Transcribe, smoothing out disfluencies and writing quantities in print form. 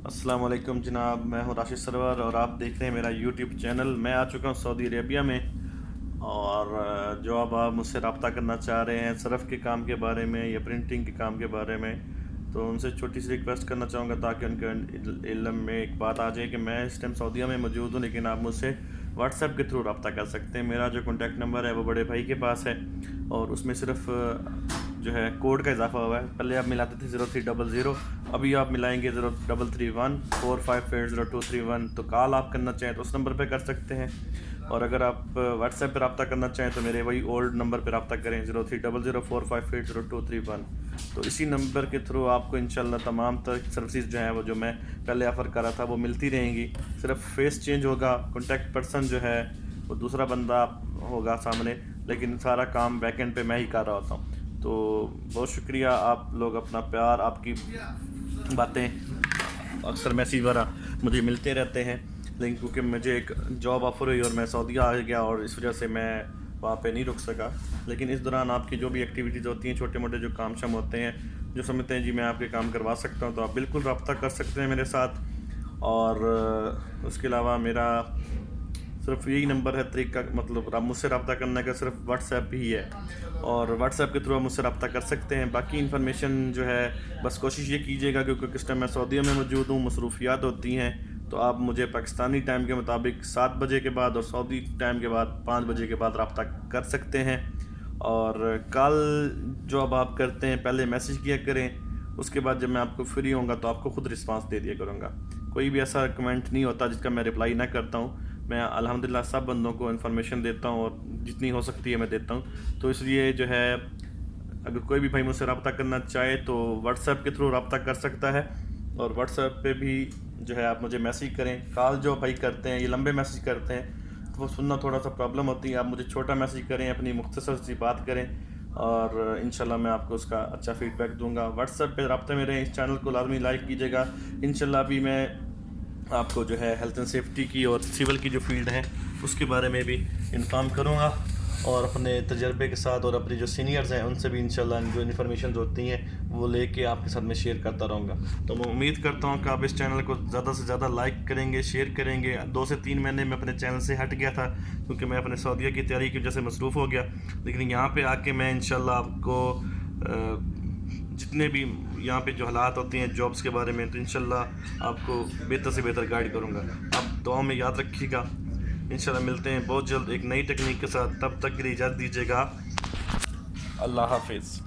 السلام علیکم جناب، میں ہوں راشد سرور اور آپ دیکھ رہے ہیں میرا یوٹیوب چینل۔ میں آ چکا ہوں سعودی عربیہ میں، اور جو اب آپ مجھ سے رابطہ کرنا چاہ رہے ہیں صرف کے کام کے بارے میں یا پرنٹنگ کے کام کے بارے میں، تو ان سے چھوٹی سی ریکویسٹ کرنا چاہوں گا تاکہ ان کے علم میں ایک بات آ جائے کہ میں اس ٹائم سعودیہ میں موجود ہوں، لیکن آپ مجھ سے واٹس ایپ کے تھرو رابطہ کر سکتے ہیں۔ میرا جو کانٹیکٹ نمبر ہے وہ بڑے بھائی کے پاس ہے، اور اس میں صرف جو ہے کوڈ کا اضافہ ہوا ہے۔ پہلے آپ ملاتے تھے 0300، ابھی آپ ملائیں گے 0331 4580231۔ تو کال آپ کرنا چاہیں تو اس نمبر پہ کر سکتے ہیں، اور اگر آپ واٹس ایپ پہ رابطہ کرنا چاہیں تو میرے وہی اولڈ نمبر پہ رابطہ کریں 0300 4580231۔ تو اسی نمبر کے تھرو آپ کو انشاءاللہ تمام تر سروسز جو ہیں وہ جو میں پہلے آفر کر رہا تھا وہ ملتی رہیں گی۔ صرف فیس چینج ہوگا، کانٹیکٹ پرسن جو ہے وہ دوسرا بندہ ہوگا سامنے، لیکن سارا کام بیک اینڈ پہ میں ہی کر رہا ہوتا ہوں۔ تو بہت شکریہ، آپ لوگ اپنا پیار، آپ کی باتیں اکثر میسیج وغیرہ مجھے ملتے رہتے ہیں، لیکن کیونکہ مجھے ایک جاب آفر ہوئی اور میں سعودیہ آ گیا، اور اس وجہ سے میں وہاں پہ نہیں رک سکا۔ لیکن اس دوران آپ کی جو بھی ایکٹیویٹیز ہوتی ہیں، چھوٹے موٹے جو کام شام ہوتے ہیں، جو سمجھتے ہیں جی میں آپ کے کام کروا سکتا ہوں، تو آپ بالکل رابطہ کر سکتے ہیں میرے ساتھ۔ اور اس کے علاوہ میرا صرف یہی نمبر ہے، طریقہ مطلب مجھ سے رابطہ کرنے کا صرف واٹس ایپ ہی ہے، اور واٹس ایپ کے تھرو مجھ سے رابطہ کر سکتے ہیں۔ باقی انفارمیشن جو ہے بس کوشش یہ کیجیے گا، کیونکہ کس ٹائم میں سعودیہ میں موجود ہوں، مصروفیات ہوتی ہیں، تو آپ مجھے پاکستانی ٹائم کے مطابق 7 بجے کے بعد اور سعودی ٹائم کے بعد 5 بجے کے بعد رابطہ کر سکتے ہیں۔ اور کال جو اب آپ کرتے ہیں پہلے میسیج کیا کریں، اس کے بعد جب میں آپ کو فری ہوں گا تو آپ کو خود رسپانس دے دیا کروں گا۔ کوئی بھی ایسا کمنٹ نہیں ہوتا جس کا میں رپلائی نہ کرتا ہوں۔ میں الحمدللہ سب بندوں کو انفارمیشن دیتا ہوں، اور جتنی ہو سکتی ہے میں دیتا ہوں۔ تو اس لیے جو ہے اگر کوئی بھی بھائی مجھ سے رابطہ کرنا چاہے تو واٹس ایپ کے تھرو رابطہ کر سکتا ہے، اور واٹس ایپ پہ بھی جو ہے آپ مجھے میسیج کریں۔ کال جو بھائی کرتے ہیں یہ لمبے میسیج کرتے ہیں تو وہ سننا تھوڑا سا پرابلم ہوتی ہے، آپ مجھے چھوٹا میسیج کریں، اپنی مختصر سی بات کریں، اور انشاءاللہ میں آپ کو اس کا اچھا فیڈ بیک دوں گا۔ واٹس ایپ پہ رابطے میں رہیں، اس چینل کو لازمی لائک کیجیے گا۔ انشاءاللہ ابھی میں آپ کو جو ہے ہیلتھ اینڈ سیفٹی کی اور سول کی جو فیلڈ ہے اس کے بارے میں بھی انفارم کروں گا، اور اپنے تجربے کے ساتھ اور اپنے جو سینئرز ہیں ان سے بھی انشاءاللہ جو انفارمیشنز ہوتی ہیں وہ لے کے آپ کے ساتھ میں شیئر کرتا رہوں گا۔ تو میں امید کرتا ہوں کہ آپ اس چینل کو زیادہ سے زیادہ لائک کریں گے، شیئر کریں گے۔ 2 سے 3 مہینے میں اپنے چینل سے ہٹ گیا تھا کیونکہ میں اپنے سعودیہ کی تیاری کی وجہ سے مصروف ہو گیا، لیکن یہاں پہ آ کے میں انشاءاللہ آپ کو جتنے بھی یہاں پہ جو حالات ہوتے ہیں جابس کے بارے میں، تو انشاءاللہ آپ کو بہتر سے بہتر گائیڈ کروں گا۔ آپ دعاؤں میں یاد رکھیے گا۔ انشاءاللہ ملتے ہیں بہت جلد ایک نئی ٹیکنیک کے ساتھ، تب تک کے لیے اجازت دیجیے گا۔ اللہ حافظ۔